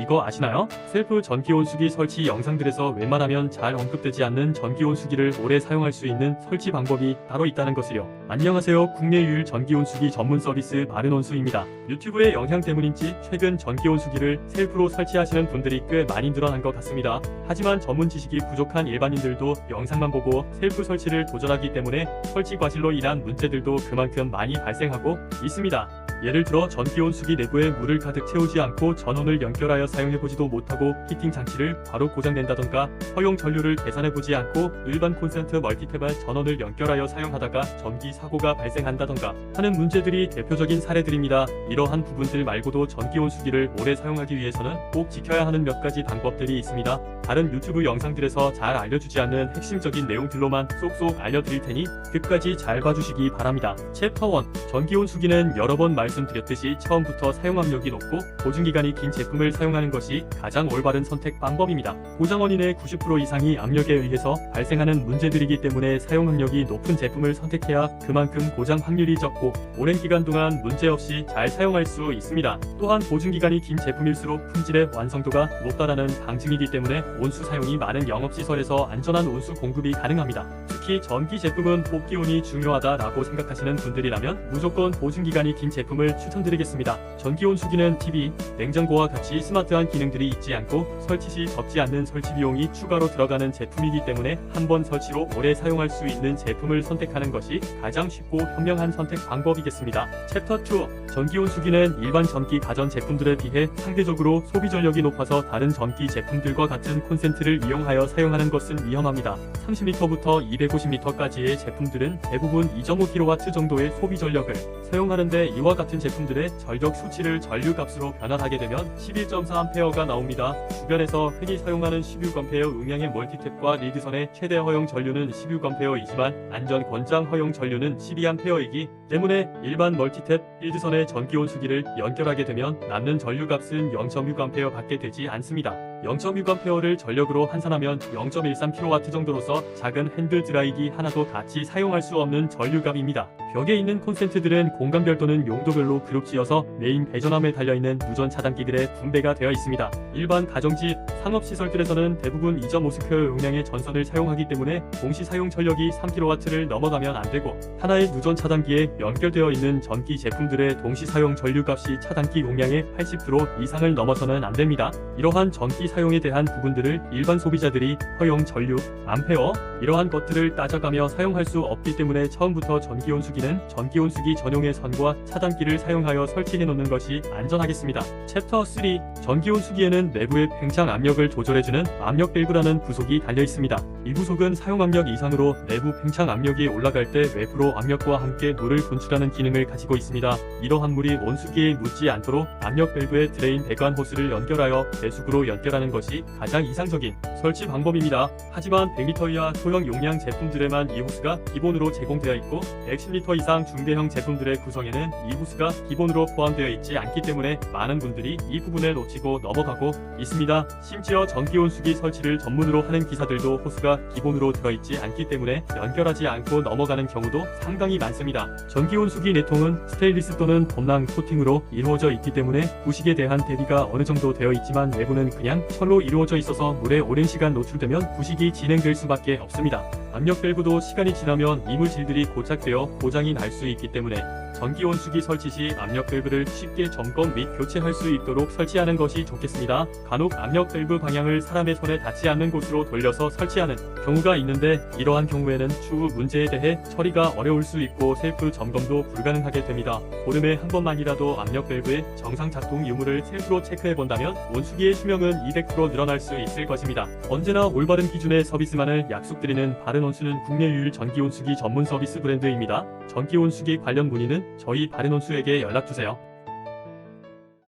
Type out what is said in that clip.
이거 아시나요? 셀프 전기온수기 설치 영상들에서 웬만하면 잘 언급되지 않는 전기온수기를 오래 사용할 수 있는 설치 방법이 따로 있다는 것을요. 안녕하세요. 국내 유일 전기온수기 전문 서비스 바른온수입니다. 유튜브의 영향 때문인지 최근 전기온수기를 셀프로 설치하시는 분들이 꽤 많이 늘어난 것 같습니다. 하지만 전문 지식이 부족한 일반인들도 영상만 보고 셀프 설치를 도전하기 때문에 설치 과실로 인한 문제들도 그만큼 많이 발생하고 있습니다. 예를 들어 전기온수기 내부에 물을 가득 채우지 않고 전원을 연결하여 사용해보지도 못하고 히팅 장치를 바로 고장낸다던가, 허용 전류를 계산해보지 않고 일반 콘센트 멀티탭에 전원을 연결하여 사용하다가 전기 사고가 발생한다던가 하는 문제들이 대표적인 사례들입니다. 이러한 부분들 말고도 전기온수기를 오래 사용하기 위해서는 꼭 지켜야 하는 몇 가지 방법들이 있습니다. 다른 유튜브 영상들에서 잘 알려주지 않는 핵심적인 내용들로만 쏙쏙 알려드릴 테니 끝까지 잘 봐주시기 바랍니다. 챕터 1. 전기온수기는 여러 번 말씀드렸듯이 처음부터 사용압력이 높고 보증기간이 긴 제품을 사용하는 것이 가장 올바른 선택 방법입니다. 고장 원인의 90% 이상이 압력에 의해서 발생하는 문제들이기 때문에 사용압력이 높은 제품을 선택해야 그만큼 고장 확률이 적고 오랜 기간 동안 문제없이 잘 사용할 수 있습니다. 또한 보증기간이 긴 제품일수록 품질의 완성도가 높다라는 방증이기 때문에 온수 사용이 많은 영업시설에서 안전한 온수 공급이 가능합니다. 특히 전기 제품은 호기온이 중요하다라고 생각하시는 분들이라면 무조건 보증기간이 긴 제품을 추천드리겠습니다. 전기온수기는 TV, 냉장고와 같이 스마트한 기능들이 있지 않고 설치 시 적지 않는 설치 비용이 추가로 들어가는 제품이기 때문에 한 번 설치로 오래 사용할 수 있는 제품을 선택하는 것이 가장 쉽고 현명한 선택 방법이겠습니다. 챕터 2. 전기온수기는 일반 전기 가전 제품들에 비해 상대적으로 소비 전력이 높아서 다른 전기 제품들과 같은 콘센트를 이용하여 사용하는 것은 위험합니다. 30L부터 250L까지의 제품들은 대부분 2.5kW 정도의 소비 전력을 사용하는데, 이와 같은 제품들의 전력 수치를 전류값으로 변환하게 되면 11.4A가 나옵니다. 주변에서 흔히 사용하는 16A 음량의 멀티탭과 리드선의 최대 허용 전류는 16A이지만 안전 권장 허용 전류는 12A이기 때문에 일반 멀티탭, 리드선의 전기온수기를 연결하게 되면 남는 전류값은 0.6A 밖에 되지 않습니다. 0.6A를 전력으로 환산하면 0.13kW 정도로서 작은 핸드 드라이기 하나도 같이 사용할 수 없는 전류값입니다. 벽에 있는 콘센트들은 공간별 또는 용도별로 그룹지어서 메인 배전함에 달려있는 무전 차단기들에 분배가 되어 있습니다. 일반 가정집, 상업시설들에서는 대부분 2.5스퀘어 용량의 전선을 사용하기 때문에 동시 사용 전력이 3kW를 넘어가면 안되고, 하나의 무전 차단기에 연결되어 있는 전기 제품들의 동시 사용 전류값이 차단기 용량의 80% 이상을 넘어서는 안됩니다. 이러한 전기 사용에 대한 부분들을 일반 소비자들이 허용 전류, 암페어 이러한 것들을 따져가며 사용할 수 없기 때문에 처음부터 전기온수기는 전기온수기 전용의 선과 차단기를 사용하여 설치해 놓는 것이 안전하겠습니다. 챕터 3. 전기온수기에는 내부의 팽창 압력을 조절해주는 압력 밸브라는 부속이 달려 있습니다. 이 부속은 사용 압력 이상으로 내부 팽창 압력이 올라갈 때 외부로 압력과 함께 물을 분출하는 기능을 가지고 있습니다. 이러한 물이 온수기에 묻지 않도록 압력 밸브에 드레인 배관 호스를 연결하여 배수구로 연결하는 것이 가장 이상적인 설치 방법입니다. 하지만 100L 이하 소형 용량 제품들에만 이 호스가 기본으로 제공되어 있고 110L 이상 중대형 제품들의 구성에는 이 호스가 기본으로 포함되어 있지 않기 때문에 많은 분들이 이 부분을 놓치고 넘어가고 있습니다. 심지어 전기온수기 설치를 전문으로 하는 기사들도 호스가 기본으로 들어있지 않기 때문에 연결하지 않고 넘어가는 경우도 상당히 많습니다. 전기온수기 내통은 스테인리스 또는 덤랑 코팅으로 이루어져 있기 때문에 부식에 대한 대비가 어느 정도 되어 있지만 내부는 그냥 철로 이루어져 있어서 물에 오랜 시간 노출되면 부식이 진행될 수밖에 없습니다. 압력 밸브도 시간이 지나면 이물질들이 고착되어 고장이 날 수 있기 때문에 전기온수기 설치 시 압력 밸브를 쉽게 점검 및 교체할 수 있도록 설치하는 것이 좋겠습니다. 간혹 압력 밸브 방향을 사람의 손에 닿지 않는 곳으로 돌려서 설치하는 경우가 있는데, 이러한 경우에는 추후 문제에 대해 처리가 어려울 수 있고 셀프 점검도 불가능하게 됩니다. 보름에 한 번만이라도 압력 밸브의 정상 작동 유무를 셀프로 체크해 본다면 온수기의 수명은 200% 늘어날 수 있을 것입니다. 언제나 올바른 기준의 서비스만을 약속드리는 바른온수는 국내 유일 전기온수기 전문 서비스 브랜드입니다. 전기온수기 관련 문의는 저희 바른온수에게 연락주세요.